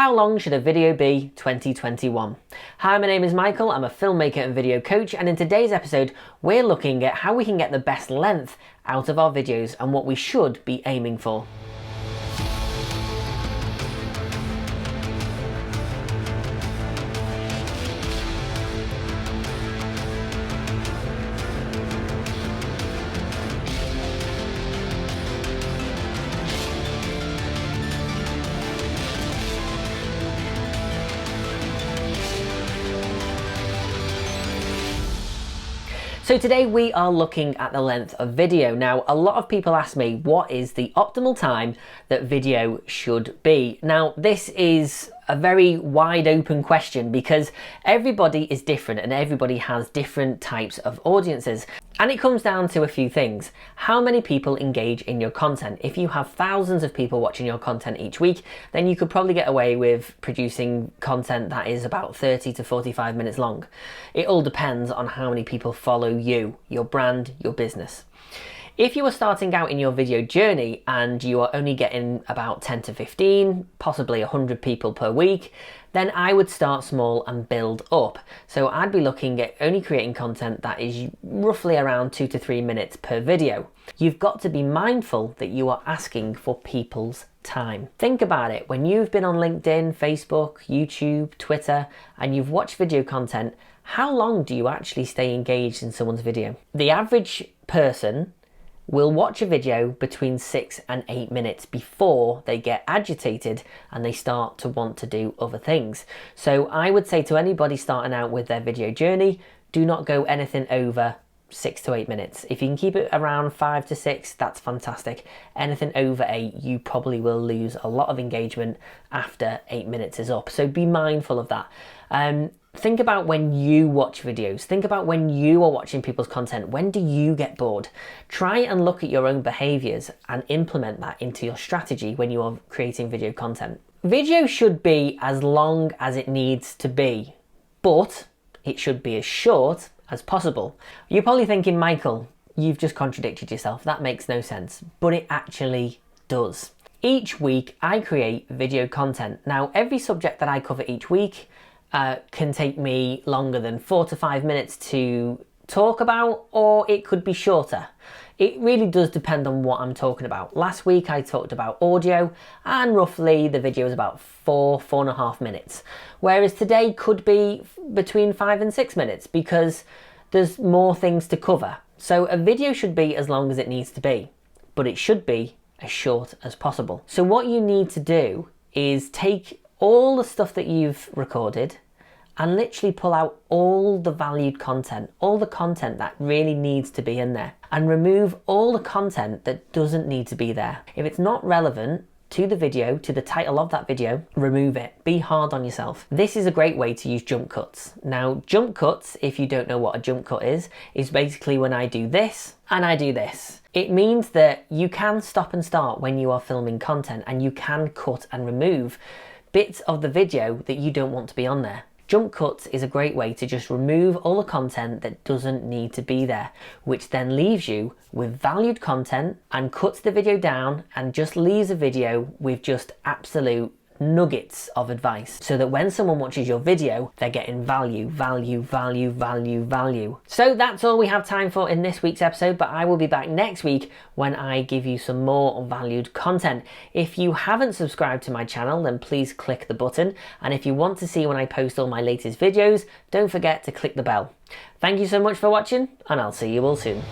How long should a video be 2021? Hi, my name is Michael, I'm a filmmaker and video coach, and in today's episode we're looking at how we can get the best length out of our videos and what we should be aiming for. So today we are looking at the length of video. Now, a lot of people ask me, what is the optimal time that video should be? Now, this is a very wide open question because everybody is different and everybody has different types of audiences. And it comes down to a few things. How many people engage in your content? If you have thousands of people watching your content each week, then you could probably get away with producing content that is about 30 to 45 minutes long. It all depends on how many people follow you, your brand, your business. If you are starting out in your video journey and you are only getting about 10 to 15, possibly 100 people per week, then I would start small and build up. So I'd be looking at only creating content that is roughly around 2 to 3 minutes per video. You've got to be mindful that you are asking for people's time. Think about it. When you've been on LinkedIn, Facebook, YouTube, Twitter, and you've watched video content, how long do you actually stay engaged in someone's video? The average person will watch a video between 6 and 8 minutes before they get agitated and they start to want to do other things. So I would say to anybody starting out with their video journey, do not go anything over 6 to 8 minutes. If you can keep it around 5 to 6, that's fantastic. Anything over 8, you probably will lose a lot of engagement after 8 minutes is up. So be mindful of that. Think about when you watch videos. Think about when you are watching people's content. When do you get bored? Try and look at your own behaviors and implement that into your strategy when you are creating video content. Video should be as long as it needs to be, but it should be as short as possible. You're probably thinking, Michael, you've just contradicted yourself. That makes no sense, but it actually does. Each week I create video content. Now, every subject that I cover each week can take me longer than 4 to 5 minutes to talk about, or it could be shorter. It really does depend on what I'm talking about. Last week I talked about audio and roughly the video was about 4.5 minutes. Whereas today could be between 5 and 6 minutes because there's more things to cover. So a video should be as long as it needs to be, but it should be as short as possible. So what you need to do is take all the stuff that you've recorded and literally pull out all the valued content, all the content that really needs to be in there, and remove all the content that doesn't need to be there. If it's not relevant to the video, to the title of that video, remove it. Be hard on yourself. This is a great way to use jump cuts. Now, jump cuts, if you don't know what a jump cut is basically when I do this and I do this. It means that you can stop and start when you are filming content and you can cut and remove bits of the video that you don't want to be on there. Jump cuts is a great way to just remove all the content that doesn't need to be there, which then leaves you with valued content and cuts the video down and just leaves a video with just absolute nuggets of advice, so that when someone watches your video, they're getting value. So that's all we have time for in this week's episode, but I will be back next week when I give you some more valued content. If you haven't subscribed to my channel, then please click the button. And if you want to see when I post all my latest videos, don't forget to click the bell. Thank you so much for watching, and I'll see you all soon.